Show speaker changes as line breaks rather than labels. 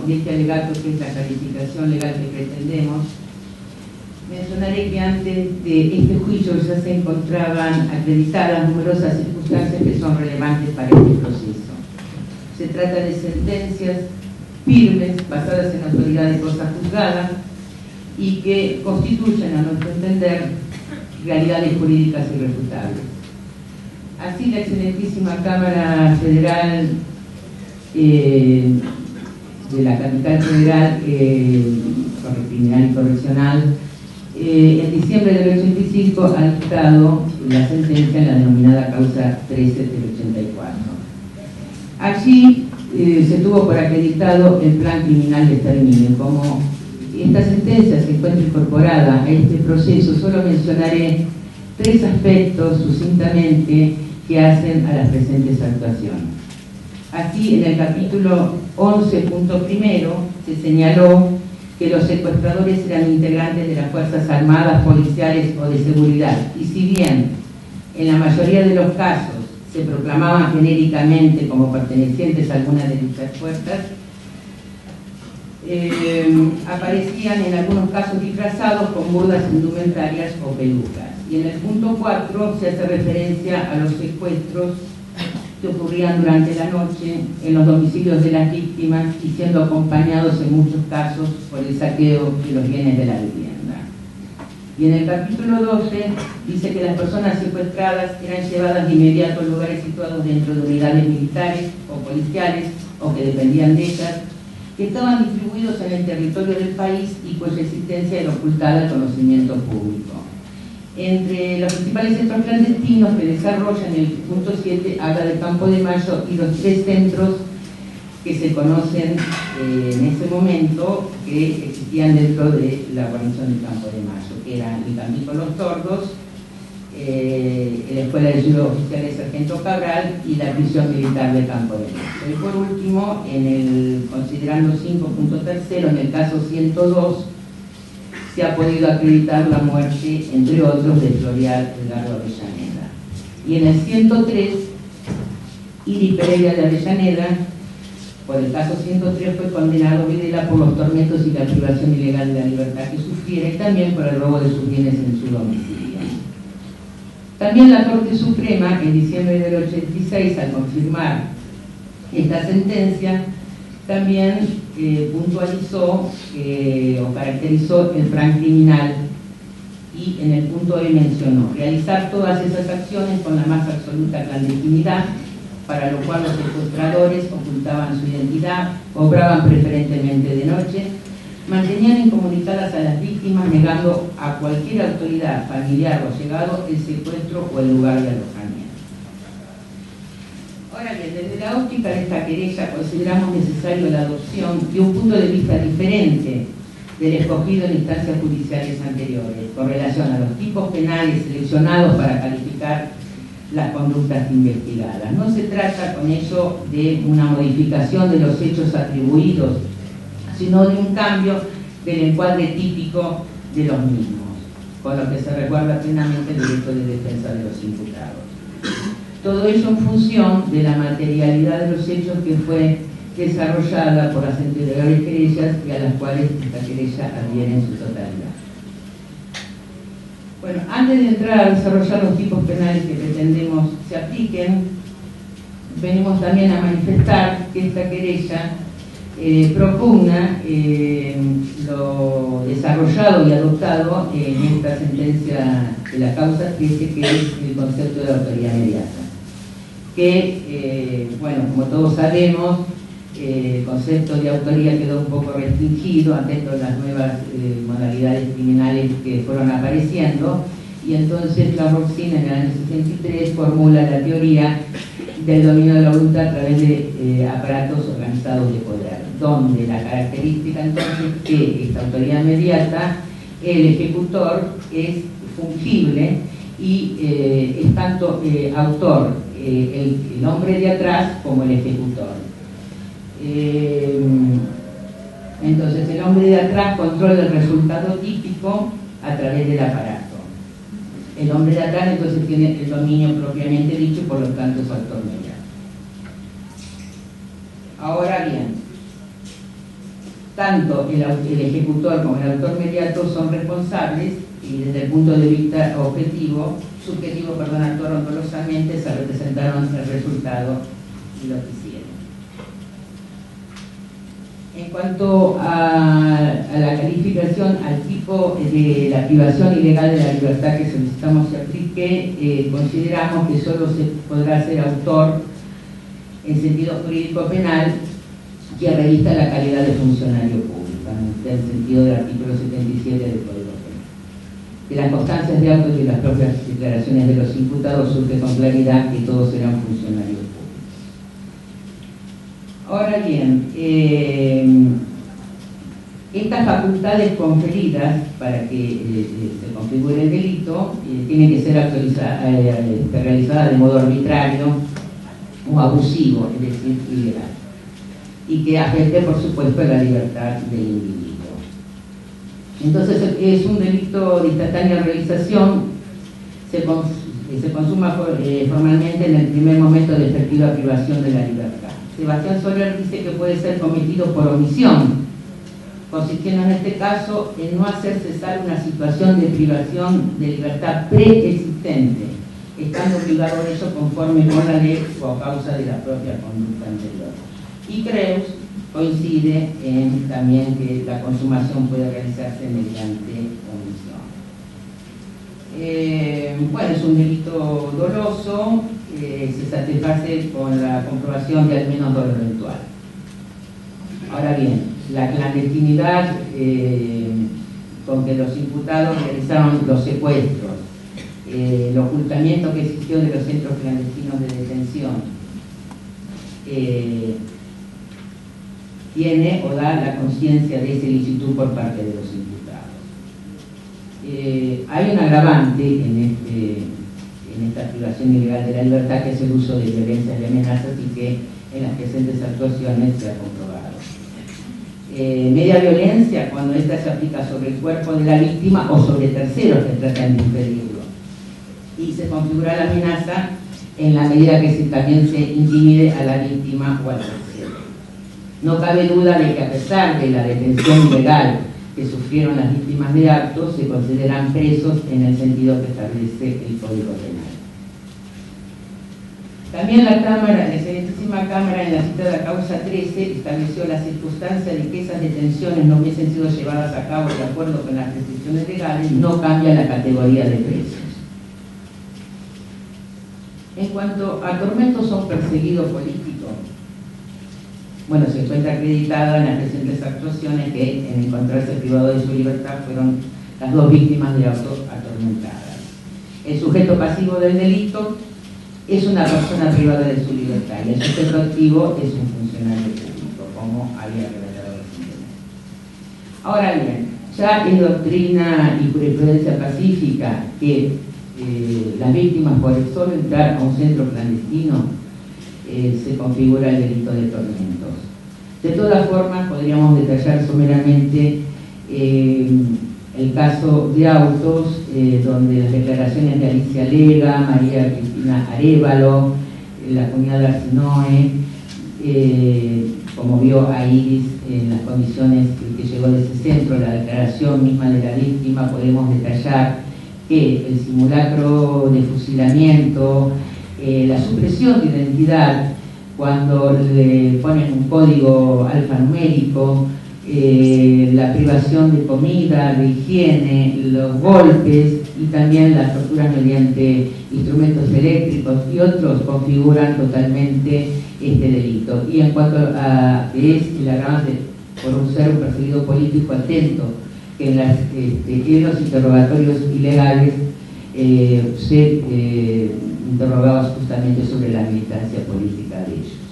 de este alegato, que es la calificación legal que pretendemos, mencionaré que antes de este juicio ya se encontraban acreditadas numerosas circunstancias que son relevantes para este proceso. Se trata de sentencias firmes, basadas en autoridad de cosa juzgada, y que constituyen, a nuestro entender, realidades jurídicas irrefutables. Así, la excelentísima Cámara Federal de la Capital Federal, Criminal y Correccional, en diciembre del 85 ha dictado la sentencia en la denominada causa 13 del 84. Allí se tuvo por acreditado el plan criminal de exterminio. Como esta sentencia se encuentra incorporada a este proceso, solo mencionaré 3 aspectos sucintamente que hacen a las presentes actuaciones. Aquí, en el capítulo 11.1, se señaló que los secuestradores eran integrantes de las Fuerzas Armadas, policiales o de seguridad, y si bien en la mayoría de los casos se proclamaban genéricamente como pertenecientes a alguna de dichas fuerzas, aparecían en algunos casos disfrazados con burdas indumentarias o pelucas. Y en el punto 4 se hace referencia a los secuestros que ocurrían durante la noche en los domicilios de las víctimas y siendo acompañados en muchos casos por el saqueo de los bienes de la vivienda. Y en el capítulo 12 dice que las personas secuestradas eran llevadas de inmediato a lugares situados dentro de unidades militares o policiales o que dependían de ellas, que estaban distribuidos en el territorio del país y cuya existencia era ocultada al conocimiento público. Entre los principales centros clandestinos que desarrollan el punto 7 habla del Campo de Mayo y los 3 centros que se conocen en ese momento que existían dentro de la guarnición del Campo de Mayo, que eran el Campito Los Tordos, la Escuela de Judo Oficial de Sargento Cabral y la prisión militar de Campo de Mayo. Y por último, considerando 5.3, en el caso 102, se ha podido acreditar la muerte, entre otros, de Florial Edgardo Avellaneda. Y en el 103, Iri Pereira de Avellaneda, por el caso 103, fue condenado Videla por los tormentos y la privación ilegal de la libertad que sufriera y también por el robo de sus bienes en su domicilio. También la Corte Suprema, en diciembre del 86, al confirmar esta sentencia, también puntualizó o caracterizó el plan criminal y en el punto E mencionó realizar todas esas acciones con la más absoluta clandestinidad, para lo cual los secuestradores ocultaban su identidad, obraban preferentemente de noche, mantenían incomunicadas a las víctimas, negando a cualquier autoridad, familiar o llegado el secuestro o el lugar de alojamiento. Ahora bien, desde la óptica de esta querella consideramos necesario la adopción de un punto de vista diferente del escogido en instancias judiciales anteriores, con relación a los tipos penales seleccionados para calificar las conductas investigadas. No se trata con ello de una modificación de los hechos atribuidos, sino de un cambio del encuadre típico de los mismos, con lo que se resguarda plenamente el derecho de defensa de los imputados. Todo ello en función de la materialidad de los hechos que fue desarrollada por las anteriores querellas y a las cuales esta querella adhiere en su totalidad. Bueno, antes de entrar a desarrollar los tipos penales que pretendemos se apliquen, venimos también a manifestar que esta querella propugna lo desarrollado y adoptado en esta sentencia de la causa 13, que es el concepto de autoría inmediata. Que, bueno, como todos sabemos, el concepto de autoría quedó un poco restringido ante las nuevas modalidades criminales que fueron apareciendo, y entonces la Roxina en el año 63 formula la teoría del dominio de la voluntad a través de aparatos organizados de poder, donde la característica entonces de esta autoría inmediata, el ejecutor es fungible y es tanto autor el hombre de atrás como el ejecutor. Entonces el hombre de atrás controla el resultado típico a través del aparato. El hombre de atrás entonces tiene el dominio propiamente dicho y por lo tanto es autor inmediato. Ahora bien, tanto el ejecutor como el autor mediato son responsables y desde el punto de vista subjetivo, actuaron dolosamente, se representaron el resultado y lo que hicieron. En cuanto a la calificación al tipo de la privación ilegal de la libertad que solicitamos se aplique, consideramos que solo se podrá ser autor en sentido jurídico penal que revista la calidad de funcionario público, en el sentido del artículo 77 del Código Penal. De las constancias de autos y las propias declaraciones de los imputados surge con claridad que todos serán funcionarios públicos. Ahora bien, estas facultades conferidas para que se configure el delito tienen que ser realizadas de modo arbitrario o abusivo, es decir, ilegal, y que afecte, por supuesto, la libertad del individuo. Entonces, es un delito de instantánea realización, se consuma formalmente en el primer momento de efectiva privación de la libertad. Sebastián Soler dice que puede ser cometido por omisión, consistiendo en este caso en no hacer cesar una situación de privación de libertad preexistente, estando obligado a ello conforme con la ley o a causa de la propia conducta anterior. Y Creus coincide en también que la consumación puede realizarse mediante omisión. Bueno, es un delito doloso, se satisface con la comprobación de al menos dolo eventual. Ahora bien, la clandestinidad con que los imputados realizaron los secuestros, el ocultamiento que existió de los centros clandestinos de detención, tiene o da la conciencia de esa ilicitud por parte de los imputados. Hay un agravante en esta privación ilegal de la libertad, que es el uso de violencias y amenazas, y que en las presentes actuaciones se ha comprobado. Media violencia cuando ésta se aplica sobre el cuerpo de la víctima o sobre terceros que tratan de impedirlo, y se configura la amenaza en la medida que también se intimide a la víctima o al tercero. No cabe duda de que, a pesar de la detención ilegal que sufrieron las víctimas de actos, se consideran presos en el sentido que establece el Código Penal. También la Excelentísima Cámara, en la citada causa 13, estableció la circunstancia de que esas detenciones no hubiesen sido llevadas a cabo de acuerdo con las restricciones legales, no cambia la categoría de presos. En cuanto a tormentos o perseguido político, bueno, se encuentra acreditada en las presentes actuaciones que, en encontrarse privado de su libertad, fueron las dos víctimas de auto atormentadas. El sujeto pasivo del delito es una persona privada de su libertad y el sujeto activo es un funcionario público, como había revelado recientemente. Ahora bien, ya es doctrina y jurisprudencia pacífica que las víctimas, por el solo entrar a un centro clandestino, se configura el delito de tormentos. De todas formas, podríamos detallar someramente el caso de Autos, donde las declaraciones de Alicia Lega, María Cristina Arévalo, la cuñada Arsinoe, como vio a Iris en las condiciones que llegó de ese centro, la declaración misma de la víctima, podemos detallar que el simulacro de fusilamiento, la supresión de identidad cuando le ponen un código alfanumérico, la privación de comida, de higiene, los golpes y también las torturas mediante instrumentos eléctricos y otros configuran totalmente este delito. Y en cuanto a que es el agravante por ser un perseguido político, atento que en los interrogatorios ilegales se interrogaba justamente sobre la militancia política de ellos.